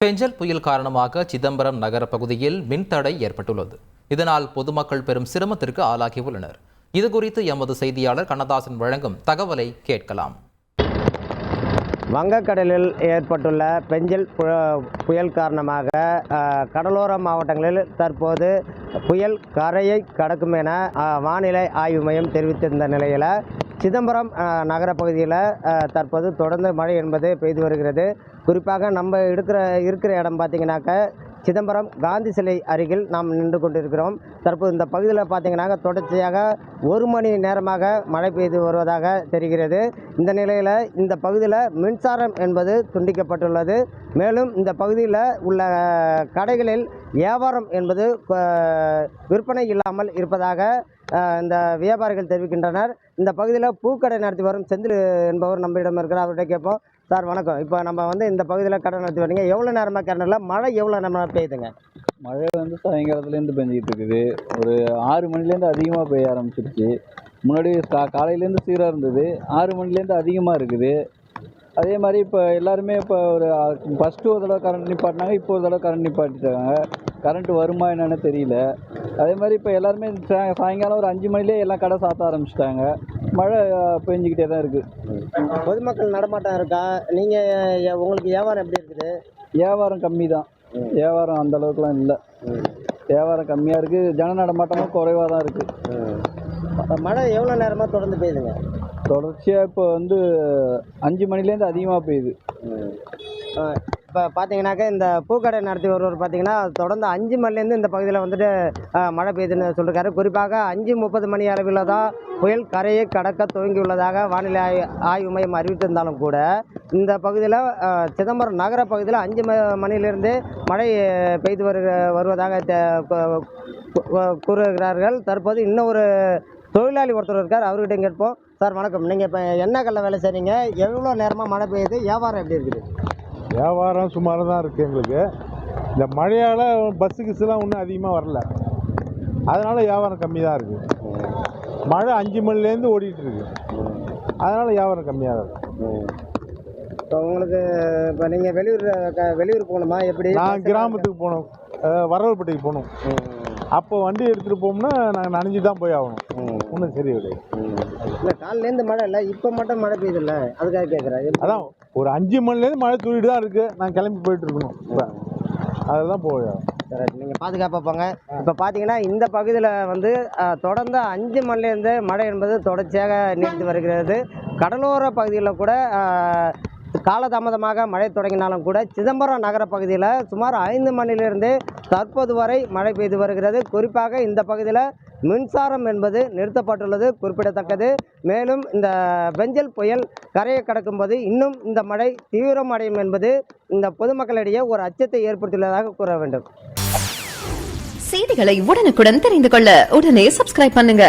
பெஞ்சல் புயல் காரணமாக சிதம்பரம் நகர பகுதியில் மின்தடை ஏற்பட்டுள்ளது. இதனால் பொதுமக்கள் பெரும் சிரமத்திற்கு ஆளாகியுள்ளனர். இதுகுறித்து எமது செய்தியாளர் கண்ணதாசன் வழங்கும் தகவலை கேட்கலாம். வங்கக்கடலில் ஏற்பட்டுள்ள பெஞ்சல் புயல் காரணமாக கடலோர மாவட்டங்களில் தற்போது புயல் கரையை கடக்கும் என வானிலை ஆய்வு மையம் தெரிவித்திருந்த நிலையில் சிதம்பரம் நகர பகுதியில் தற்போது தொடர்ந்து மழை என்பது பெய்து வருகிறது. குறிப்பாக நம்ம இருக்கிற இடம் பார்த்திங்கனாக்க சிதம்பரம் காந்தி சிலை அருகில் நாம் நின்று கொண்டிருக்கிறோம். தற்போது இந்த பகுதியில் பார்த்திங்கனாக்க தொடர்ச்சியாக 1 மணி நேரமாக மழை பெய்து வருவதாக தெரிகிறது. இந்த நிலையில் இந்த பகுதியில் மின்சாரம் என்பது துண்டிக்கப்பட்டுள்ளது. மேலும் இந்த பகுதியில் உள்ள கடைகளில் வியாபாரம் என்பது விற்பனை இல்லாமல் இருப்பதாக இந்த வியாபாரிகள் தெரிவிக்கின்றனர். இந்த பகுதியில் பூக்கடை நடத்தி வரும் செந்தில் என்பவர் நம்மிடம் இருக்கிறார். அவர்கிட்ட கேட்போம். சார் வணக்கம். இப்போ நம்ம இந்த பகுதியில் கடை நடத்தி வரீங்க. எவ்வளோ நேரமாக கிணறுல மழை எவ்வளோ நேரமாக பெய்யுதுங்க? மழை சாயங்காலத்துலேருந்து பெஞ்சிக்கிட்டு இருக்குது. ஒரு 6 மணிலேருந்து அதிகமாக பெய்ய ஆரம்பிச்சிருச்சு. முன்னாடி காலையிலேருந்து சீராக இருந்தது. 6 மணிலேருந்து அதிகமாக இருக்குது. அதே மாதிரி இப்போ எல்லாருமே இப்போ ஒரு ஃபஸ்ட்டு ஒரு தடவை கரண்ட் நிப்பாட்டினாங்க, இப்போ ஒரு தடவை கரண்ட் நிப்பாட்டிட்டாங்க. கரண்ட்டு வருமா என்னென்னு தெரியல. அதே மாதிரி இப்போ எல்லாருமே சாயங்காலம் ஒரு 5 மணிலே எல்லாம் கடை சாத்த ஆரம்பிச்சிட்டாங்க. மழை பெஞ்சிக்கிட்டே தான் இருக்குது. பொதுமக்கள் நடமாட்டம் இருக்கா? நீங்கள் உங்களுக்கு வியாபாரம் எப்படி இருக்குது? வியாபாரம் கம்மி தான். வியாபாரம் அந்த அளவுக்குலாம் இல்லை. வியாபாரம் கம்மியாக இருக்குது. ஜன நடமாட்டமும் குறைவாக தான் இருக்குது. மழை எவ்வளோ நேரமாக தொடர்ந்து பெய்யுதுங்க? தொடர்ச்சியாக இப்போ 5 மணிலேருந்து அதிகமாக பெய்யுது. இப்போ பார்த்தீங்கன்னாக்கா இந்த பூக்கடை நடத்தி வருவர் பார்த்தீங்கன்னா தொடர்ந்து 5 மணிலேருந்து இந்த பகுதியில் மழை பெய்யுதுன்னு சொல்லியிருக்காரு. குறிப்பாக 5:30 மணி அளவில் தான் புயல் கரையை கடக்க துவங்கியுள்ளதாக வானிலை ஆய்வு மையம் அறிவித்திருந்தாலும் கூட இந்த பகுதியில் சிதம்பரம் நகர பகுதியில் 5 மணியிலிருந்து மழை பெய்து வருவதாக கூறுகிறார்கள். தற்போது இன்னும் ஒரு தொழிலாளி ஒருத்தர் இருக்கார். அவர்கிட்ட கேட்போம். சார் வணக்கம். நீங்கள் இப்போ என்ன கல்ல வேலை செய்கிறீங்க? எவ்வளோ நேரமாக மழை பெய்யுது? வியாபாரம் எப்படி இருக்குது? வியாபாரம் சுமாராக தான் இருக்குது எங்களுக்கு. இந்த மழையால் பஸ்ஸு கிஸ்ஸுலாம் ஒன்றும் அதிகமாக வரல. அதனால் வியாபாரம் கம்மி தான் இருக்குது. மழை 5 மணிலேருந்து ஓடிட்டு இருக்கு. அதனால் வியாபாரம் கம்மியாக தான் இருக்குது. இப்போ உங்களுக்கு இப்போ நீங்கள் வெளியூர் போகணுமா? எப்படி? நான் கிராமத்துக்கு போகணும், வரவல்பேட்டைக்கு போகணும். அப்போ வண்டி எடுத்துகிட்டு போகணும்னா நாங்கள் நனைஞ்சு தான் போய் ஆகணும். ஒன்றும் சரி கிடையாது. இல்லை காலையிலேருந்து மழை இல்லை, இப்போ மட்டும் மழை பெய்யுதில்ல, அதுக்காக கேட்குறேன். அதான் ஒரு 5 மணிலேருந்து மழை தூக்கிட்டு தான் இருக்குது. நான் கிளம்பி போயிட்டு இருக்கணும். இப்போ அதுதான் போய் கரெக்ட். நீங்கள் பாதுகாப்பாக போங்க. இப்போ பார்த்தீங்கன்னா இந்த பகுதியில் தொடர்ந்து 5 மணிலேருந்து மழை என்பது தொடர்ச்சியாக நீடித்து வருகிறது. கடலோர பகுதிகளில் கூட காலதாமதமாக மழை தொடங்கினாலும் கூட சிதம்பரம் நகர பகுதியில் சுமார் 5 மணிலிருந்து தற்போது வரை மழை பெய்து வருகிறது. குறிப்பாக இந்த பகுதியில் மின்சாரம் என்பது நிறுத்தப்பட்டுள்ளது குறிப்பிடத்தக்கது. மேலும் இந்த பெஞ்சல் புயல் கரையை கடக்கும்போது இன்னும் இந்த மழை தீவிரமடையும் என்பது இந்த பொதுமக்களிடையே ஒரு அச்சத்தை ஏற்படுத்தியுள்ளதாக கூற வேண்டும். செய்திகளை உடனுக்குடன் தெரிந்து கொள்ள உடனே சப்ஸ்கிரைப் பண்ணுங்க.